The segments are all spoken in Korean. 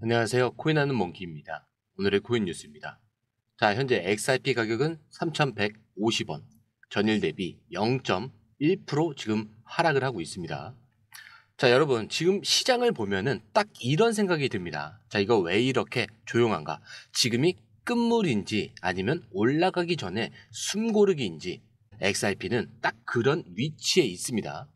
안녕하세요. 코인하는 몽키입니다. 오늘의 코인 뉴스입니다. 자, 현재 XRP 가격은 3,150원, 전일 대비 0.1% 지금 하락을 하고 있습니다. 자, 여러분, 지금 시장을 보면은 딱 이런 생각이 듭니다. 자, 이거 왜 이렇게 조용한가? 지금이 끝물인지 아니면 올라가기 전에 숨고르기인지 XRP는 딱 그런 위치에 있습니다.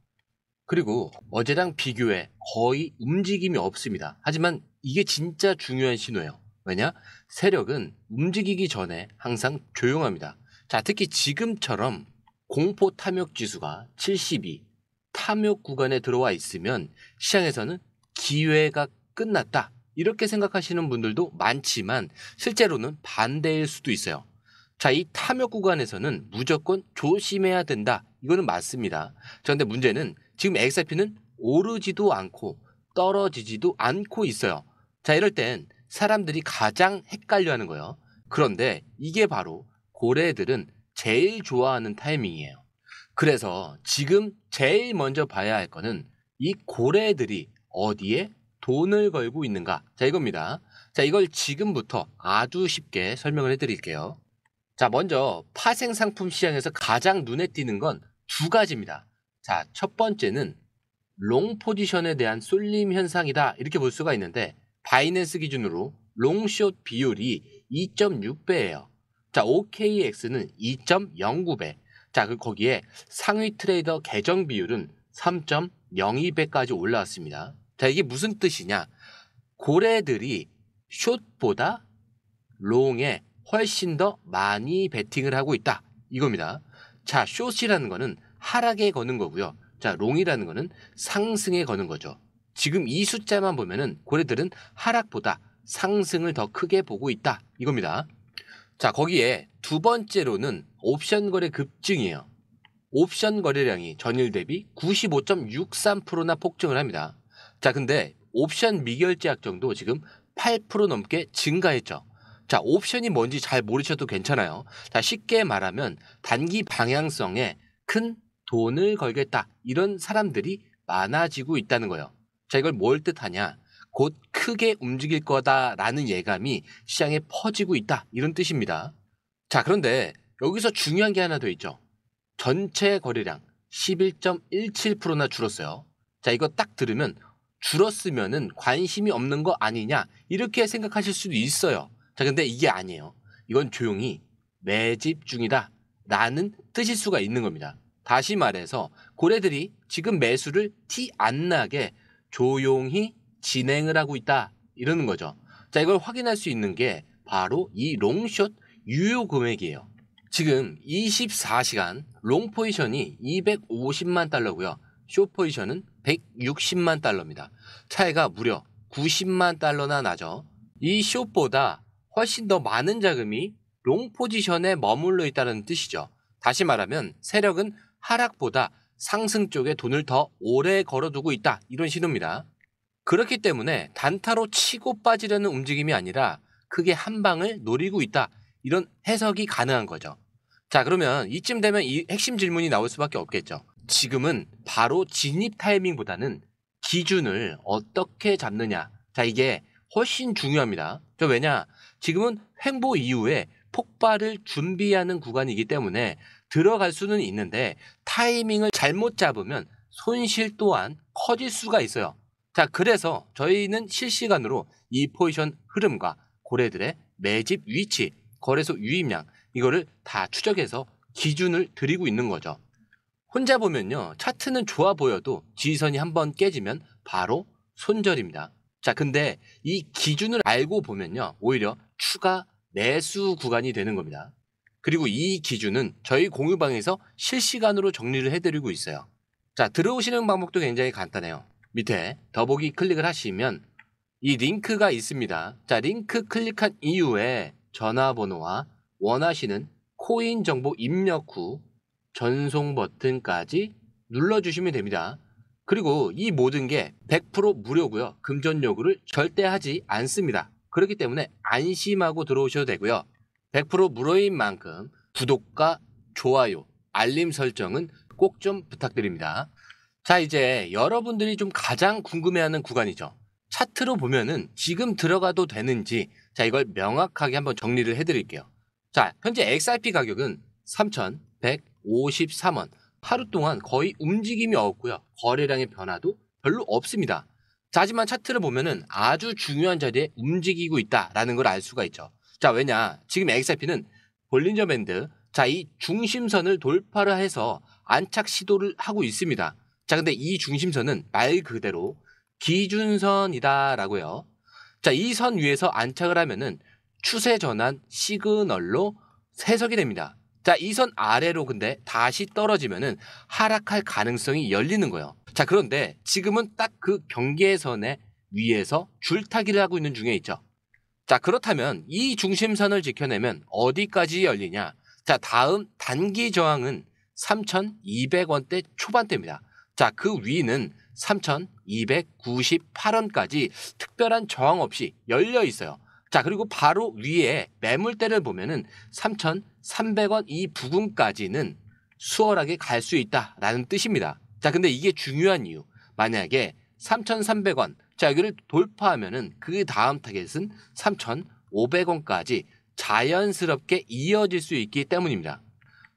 그리고 어제랑 비교해 거의 움직임이 없습니다. 하지만 이게 진짜 중요한 신호예요. 왜냐? 세력은 움직이기 전에 항상 조용합니다. 자, 특히 지금처럼 공포 탐욕 지수가 72, 탐욕 구간에 들어와 있으면 시장에서는 기회가 끝났다, 이렇게 생각하시는 분들도 많지만 실제로는 반대일 수도 있어요. 자, 이 탐욕 구간에서는 무조건 조심해야 된다, 이거는 맞습니다. 그런데 문제는 지금 XRP는 오르지도 않고 떨어지지도 않고 있어요. 자, 이럴 땐 사람들이 가장 헷갈려하는 거예요. 그런데 이게 바로 고래들은 제일 좋아하는 타이밍이에요. 그래서 지금 제일 먼저 봐야 할 거는 이 고래들이 어디에 돈을 걸고 있는가. 자, 이겁니다. 자, 이걸 지금부터 아주 쉽게 설명을 해드릴게요. 자, 먼저 파생 상품 시장에서 가장 눈에 띄는 건 두 가지입니다. 자, 첫 번째는 롱 포지션에 대한 쏠림 현상이다, 이렇게 볼 수가 있는데 바이낸스 기준으로 롱숏 비율이 2.6배예요. 자, OKX는 2.09배. 자, 거기에 상위 트레이더 계정 비율은 3.02배까지 올라왔습니다. 자, 이게 무슨 뜻이냐? 고래들이 숏보다 롱에 훨씬 더 많이 베팅을 하고 있다, 이겁니다. 자, 숏이라는 거는 하락에 거는 거고요. 자, 롱이라는 거는 상승에 거는 거죠. 지금 이 숫자만 보면은 고래들은 하락보다 상승을 더 크게 보고 있다, 이겁니다. 자, 거기에 두 번째로는 옵션 거래 급증이에요. 옵션 거래량이 전일 대비 95.63%나 폭증을 합니다. 자, 근데 옵션 미결제 약정도 지금 8% 넘게 증가했죠. 자, 옵션이 뭔지 잘 모르셔도 괜찮아요. 자, 쉽게 말하면 단기 방향성에 큰 돈을 걸겠다, 이런 사람들이 많아지고 있다는 거예요. 자, 이걸 뭘 뜻하냐? 곧 크게 움직일 거다라는 예감이 시장에 퍼지고 있다, 이런 뜻입니다. 자, 그런데 여기서 중요한 게 하나 더 있죠. 전체 거래량 11.17%나 줄었어요. 자, 이거 딱 들으면 줄었으면은 관심이 없는 거 아니냐, 이렇게 생각하실 수도 있어요. 자, 근데 이게 아니에요. 이건 조용히 매집 중이다 라는 뜻일 수가 있는 겁니다. 다시 말해서 고래들이 지금 매수를 티 안 나게 조용히 진행을 하고 있다, 이러는 거죠. 자, 이걸 확인할 수 있는 게 바로 이 롱숏 유효 금액이에요. 지금 24시간 롱 포지션이 250만 달러고요. 숏 포지션은 160만 달러입니다. 차이가 무려 90만 달러나 나죠. 이 숏보다 훨씬 더 많은 자금이 롱 포지션에 머물러 있다는 뜻이죠. 다시 말하면 세력은 하락보다 상승 쪽에 돈을 더 오래 걸어두고 있다, 이런 신호입니다. 그렇기 때문에 단타로 치고 빠지려는 움직임이 아니라 크게 한 방을 노리고 있다, 이런 해석이 가능한 거죠. 자, 그러면 이쯤 되면 이 핵심 질문이 나올 수밖에 없겠죠. 지금은 바로 진입 타이밍보다는 기준을 어떻게 잡느냐. 자, 이게 훨씬 중요합니다. 왜냐? 지금은 횡보 이후에 폭발을 준비하는 구간이기 때문에 들어갈 수는 있는데 타이밍을 잘못 잡으면 손실 또한 커질 수가 있어요. 자, 그래서 저희는 실시간으로 이 포지션 흐름과 고래들의 매집 위치, 거래소 유입량, 이거를 다 추적해서 기준을 드리고 있는 거죠. 혼자 보면요, 차트는 좋아 보여도 지지선이 한번 깨지면 바로 손절입니다. 자, 근데 이 기준을 알고 보면요, 오히려 추가 매수 구간이 되는 겁니다. 그리고 이 기준은 저희 공유방에서 실시간으로 정리를 해드리고 있어요. 자, 들어오시는 방법도 굉장히 간단해요. 밑에 더보기 클릭을 하시면 이 링크가 있습니다. 자, 링크 클릭한 이후에 전화번호와 원하시는 코인 정보 입력 후 전송 버튼까지 눌러주시면 됩니다. 그리고 이 모든 게 100% 무료고요. 금전 요구를 절대 하지 않습니다. 그렇기 때문에 안심하고 들어오셔도 되고요. 100% 무료인 만큼 구독과 좋아요, 알림 설정은 꼭 좀 부탁드립니다. 자, 이제 여러분들이 좀 가장 궁금해하는 구간이죠. 차트로 보면은 지금 들어가도 되는지, 자, 이걸 명확하게 한번 정리를 해드릴게요. 자, 현재 XRP 가격은 3,153원. 하루 동안 거의 움직임이 없고요. 거래량의 변화도 별로 없습니다. 자, 하지만 차트를 보면은 아주 중요한 자리에 움직이고 있다라는 걸 알 수가 있죠. 자, 왜냐? 지금 XRP는 볼린저 밴드, 자, 이 중심선을 돌파를 해서 안착 시도를 하고 있습니다. 자, 근데 이 중심선은 말 그대로 기준선이다라고요. 자, 이 선 위에서 안착을 하면은 추세 전환 시그널로 해석이 됩니다. 자, 이 선 아래로 근데 다시 떨어지면은 하락할 가능성이 열리는 거예요. 자, 그런데 지금은 딱 그 경계선의 위에서 줄타기를 하고 있는 중에 있죠. 자, 그렇다면 이 중심선을 지켜내면 어디까지 열리냐? 자, 다음 단기 저항은 3,200원대 초반대입니다. 자, 그 위는 3,298원까지 특별한 저항 없이 열려 있어요. 자, 그리고 바로 위에 매물대를 보면은 3,300원 이 부근까지는 수월하게 갈 수 있다라는 뜻입니다. 자, 근데 이게 중요한 이유. 만약에 3,300원, 자, 여기를 돌파하면은 그 다음 타겟은 3,500원까지 자연스럽게 이어질 수 있기 때문입니다.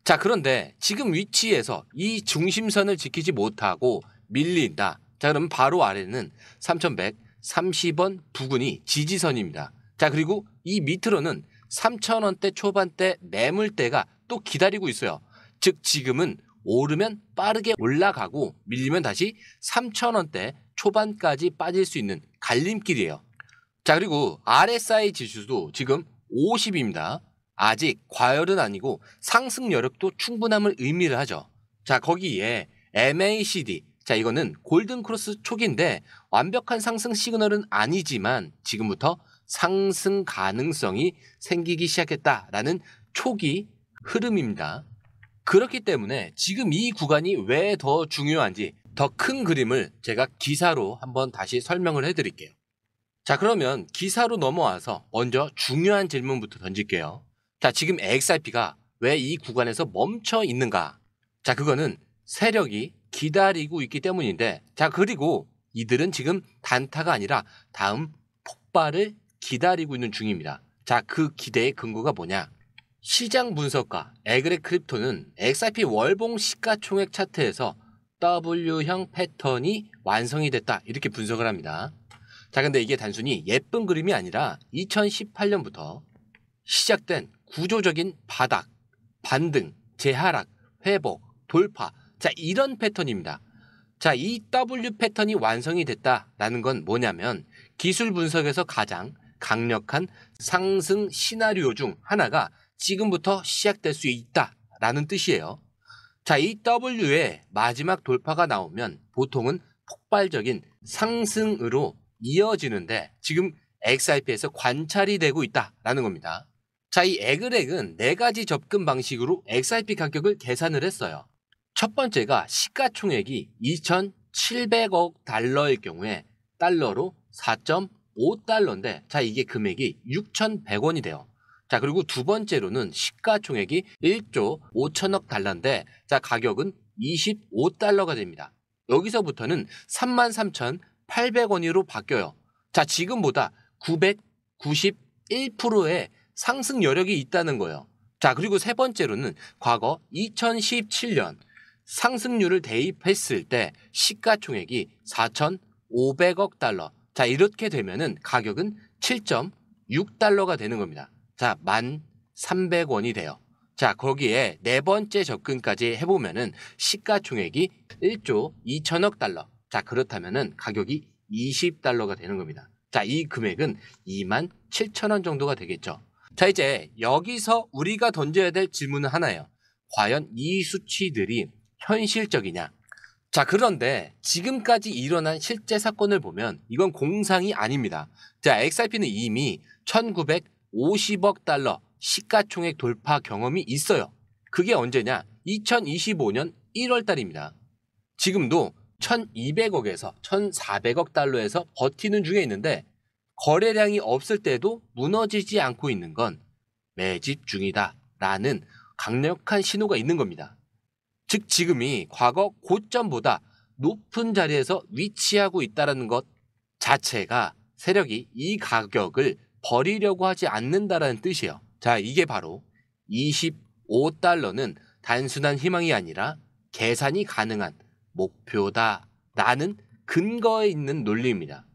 자, 그런데 지금 위치에서 이 중심선을 지키지 못하고 밀린다. 자, 그러면 바로 아래는 3,130원 부근이 지지선입니다. 자, 그리고 이 밑으로는 3,000원대 초반대 매물대가 또 기다리고 있어요. 즉, 지금은 오르면 빠르게 올라가고 밀리면 다시 3,000원대 초반까지 빠질 수 있는 갈림길이에요. 자, 그리고 RSI 지수도 지금 50입니다. 아직 과열은 아니고 상승 여력도 충분함을 의미를 하죠. 자, 거기에 MACD, 자, 이거는 골든 크로스 초기인데 완벽한 상승 시그널은 아니지만 지금부터 상승 가능성이 생기기 시작했다라는 초기 흐름입니다. 그렇기 때문에 지금 이 구간이 왜 더 중요한지 더 큰 그림을 제가 기사로 한번 다시 설명을 해드릴게요. 자, 그러면 기사로 넘어와서 먼저 중요한 질문부터 던질게요. 자, 지금 XRP가 왜 이 구간에서 멈춰 있는가? 자, 그거는 세력이 기다리고 있기 때문인데, 자, 그리고 이들은 지금 단타가 아니라 다음 폭발을 기다리고 있는 중입니다. 자, 그 기대의 근거가 뭐냐? 시장 분석가 에그렉 크립토는 XRP 월봉 시가총액 차트에서 W형 패턴이 완성이 됐다, 이렇게 분석을 합니다. 자, 근데 이게 단순히 예쁜 그림이 아니라 2018년부터 시작된 구조적인 바닥, 반등, 재하락, 회복, 돌파, 자, 이런 패턴입니다. 자, 이 W 패턴이 완성이 됐다라는 건 뭐냐면 기술 분석에서 가장 강력한 상승 시나리오 중 하나가 지금부터 시작될 수 있다라는 뜻이에요. 자, 이 W의 마지막 돌파가 나오면 보통은 폭발적인 상승으로 이어지는데 지금 XRP에서 관찰이 되고 있다라는 겁니다. 자, 이 에그렉은 4가지 접근 방식으로 XRP 가격을 계산을 했어요. 첫 번째가 시가총액이 2,700억 달러일 경우에 달러로 4.5달러인데, 자, 이게 금액이 6,100원이 돼요. 자, 그리고 두 번째로는 시가총액이 1조 5천억 달러인데, 자, 가격은 25달러가 됩니다. 여기서부터는 33,800원으로 바뀌어요. 자, 지금보다 991%의 상승 여력이 있다는 거예요. 자, 그리고 세 번째로는 과거 2017년 상승률을 대입했을 때 시가총액이 4,500억 달러. 자, 이렇게 되면은 가격은 7.6달러가 되는 겁니다. 자, 1,300원이 돼요. 자, 거기에 네 번째 접근까지 해보면은 시가총액이 1조 2천억 달러. 자, 그렇다면은 가격이 20달러가 되는 겁니다. 자, 이 금액은 27,000원 정도가 되겠죠. 자, 이제 여기서 우리가 던져야 될 질문은 하나예요. 과연 이 수치들이 현실적이냐? 자, 그런데 지금까지 일어난 실제 사건을 보면 이건 공상이 아닙니다. 자, XRP는 이미 1,950억 달러 시가총액 돌파 경험이 있어요. 그게 언제냐? 2025년 1월 달입니다. 지금도 1,200억에서 1,400억 달러에서 버티는 중에 있는데 거래량이 없을 때도 무너지지 않고 있는 건 매집 중이다라는 강력한 신호가 있는 겁니다. 즉 지금이 과거 고점보다 높은 자리에서 위치하고 있다는 것 자체가 세력이 이 가격을 버리려고 하지 않는다라는 뜻이에요. 자, 이게 바로 25달러는 단순한 희망이 아니라 계산이 가능한 목표다라는 근거에 있는 논리입니다.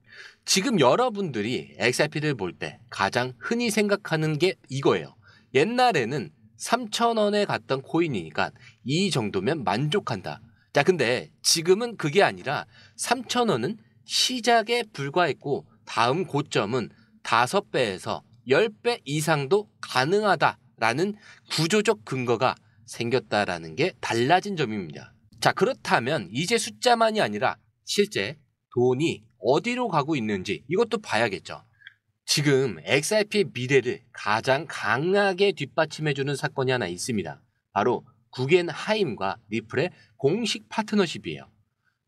지금 여러분들이 XRP를 볼 때 가장 흔히 생각하는 게 이거예요. 옛날에는 3,000원에 갔던 코인이니까 이 정도면 만족한다. 자, 근데 지금은 그게 아니라 3,000원은 시작에 불과했고 다음 고점은 5배에서 10배 이상도 가능하다라는 구조적 근거가 생겼다라는 게 달라진 점입니다. 자, 그렇다면 이제 숫자만이 아니라 실제 돈이 어디로 가고 있는지 이것도 봐야겠죠. 지금 XRP의 미래를 가장 강하게 뒷받침해주는 사건이 하나 있습니다. 바로 구겐하임과 리플의 공식 파트너십이에요.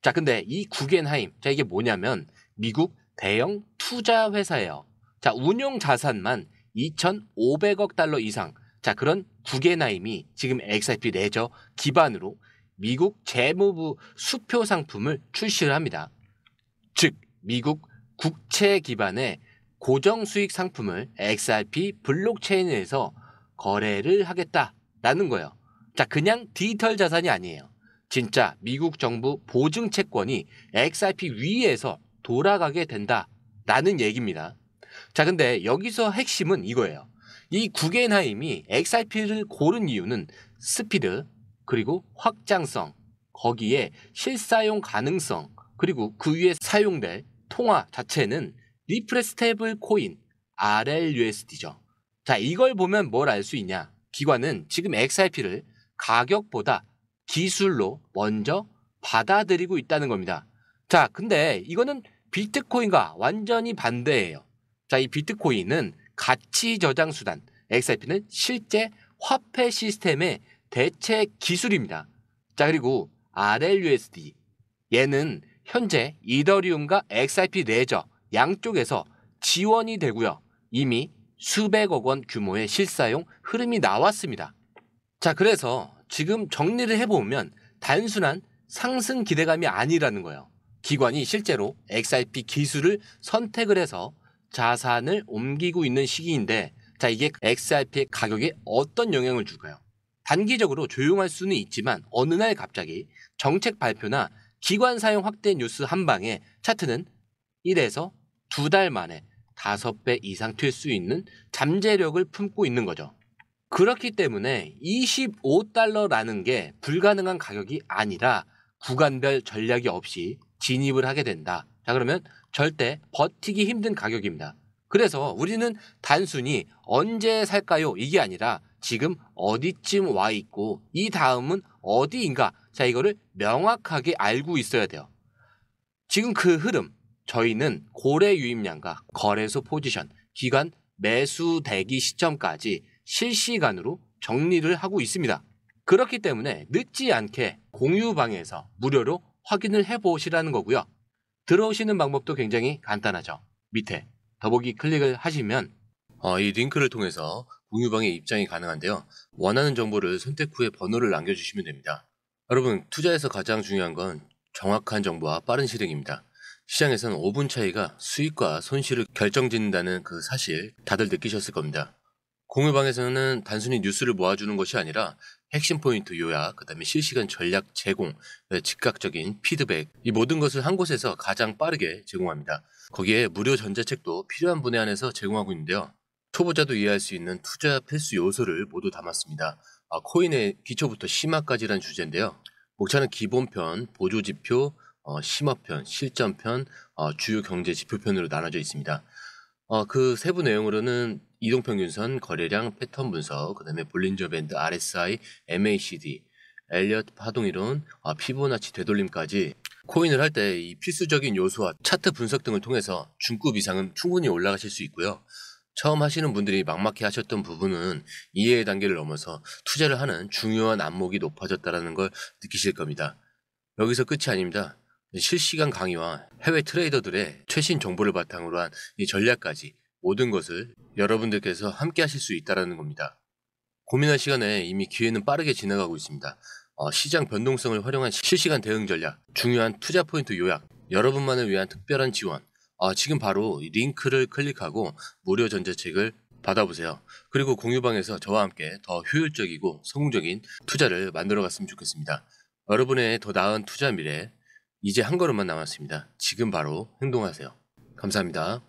자, 근데 이 구겐하임, 자, 이게 뭐냐면 미국 대형 투자 회사예요. 자, 운용 자산만 2,500억 달러 이상. 자, 그런 구겐하임이 지금 XRP 레저 기반으로 미국 재무부 수표 상품을 출시를 합니다. 즉, 미국 국채 기반의 고정수익 상품을 XRP 블록체인에서 거래를 하겠다라는 거예요. 자, 그냥 디지털 자산이 아니에요. 진짜 미국 정부 보증 채권이 XRP 위에서 돌아가게 된다라는 얘기입니다. 자, 근데 여기서 핵심은 이거예요. 이 구겐하임이 XRP를 고른 이유는 스피드, 그리고 확장성, 거기에 실사용 가능성, 그리고 그 위에 사용될 통화 자체는 리플의 스테이블 코인 RLUSD죠. 자, 이걸 보면 뭘 알 수 있냐? 기관은 지금 XRP를 가격보다 기술로 먼저 받아들이고 있다는 겁니다. 자, 근데 이거는 비트코인과 완전히 반대예요. 자, 이 비트코인은 가치 저장 수단, XRP는 실제 화폐 시스템의 대체 기술입니다. 자, 그리고 RLUSD, 얘는 현재 이더리움과 XRP 레저 양쪽에서 지원이 되고요. 이미 수백억 원 규모의 실사용 흐름이 나왔습니다. 자, 그래서 지금 정리를 해보면 단순한 상승 기대감이 아니라는 거예요. 기관이 실제로 XRP 기술을 선택을 해서 자산을 옮기고 있는 시기인데, 자, 이게 XRP의 가격에 어떤 영향을 줄까요? 단기적으로 조용할 수는 있지만 어느 날 갑자기 정책 발표나 기관 사용 확대 뉴스 한 방에 차트는 1에서 2달 만에 5배 이상 튈 수 있는 잠재력을 품고 있는 거죠. 그렇기 때문에 25달러라는 게 불가능한 가격이 아니라 구간별 전략이 없이 진입을 하게 된다. 자, 그러면 절대 버티기 힘든 가격입니다. 그래서 우리는 단순히 언제 살까요? 이게 아니라 지금 어디쯤 와 있고 이 다음은 어디인가? 자, 이거를 명확하게 알고 있어야 돼요. 지금 그 흐름, 저희는 고래 유입량과 거래소 포지션, 기관 매수 대기 시점까지 실시간으로 정리를 하고 있습니다. 그렇기 때문에 늦지 않게 공유방에서 무료로 확인을 해보시라는 거고요. 들어오시는 방법도 굉장히 간단하죠. 밑에 더보기 클릭을 하시면 이 링크를 통해서 공유방에 입장이 가능한데요. 원하는 정보를 선택 후에 번호를 남겨주시면 됩니다. 여러분, 투자에서 가장 중요한 건 정확한 정보와 빠른 실행입니다. 시장에서는 5분 차이가 수익과 손실을 결정짓는다는 그 사실 다들 느끼셨을 겁니다. 공유방에서는 단순히 뉴스를 모아주는 것이 아니라 핵심 포인트 요약, 그 다음에 실시간 전략 제공, 즉각적인 피드백, 이 모든 것을 한 곳에서 가장 빠르게 제공합니다. 거기에 무료 전자책도 필요한 분에 한해서 제공하고 있는데요. 초보자도 이해할 수 있는 투자 필수 요소를 모두 담았습니다. 코인의 기초부터 심화까지란 주제인데요. 목차는 기본편, 보조지표, 심화편, 실전편, 주요 경제 지표편으로 나눠져 있습니다. 그 세부 내용으로는 이동평균선, 거래량, 패턴 분석, 그 다음에 볼린저 밴드, RSI, MACD, 엘리엇 파동이론, 피보나치 되돌림까지 코인을 할 때 이 필수적인 요소와 차트 분석 등을 통해서 중급 이상은 충분히 올라가실 수 있고요. 처음 하시는 분들이 막막해 하셨던 부분은 이해의 단계를 넘어서 투자를 하는 중요한 안목이 높아졌다는 걸 느끼실 겁니다. 여기서 끝이 아닙니다. 실시간 강의와 해외 트레이더들의 최신 정보를 바탕으로 한 이 전략까지 모든 것을 여러분들께서 함께 하실 수 있다는 겁니다. 고민할 시간에 이미 기회는 빠르게 지나가고 있습니다. 시장 변동성을 활용한 실시간 대응 전략, 중요한 투자 포인트 요약, 여러분만을 위한 특별한 지원. 지금 바로 이 링크를 클릭하고 무료 전자책을 받아보세요. 그리고 공유방에서 저와 함께 더 효율적이고 성공적인 투자를 만들어 갔으면 좋겠습니다. 여러분의 더 나은 투자 미래, 이제 한 걸음만 남았습니다. 지금 바로 행동하세요. 감사합니다.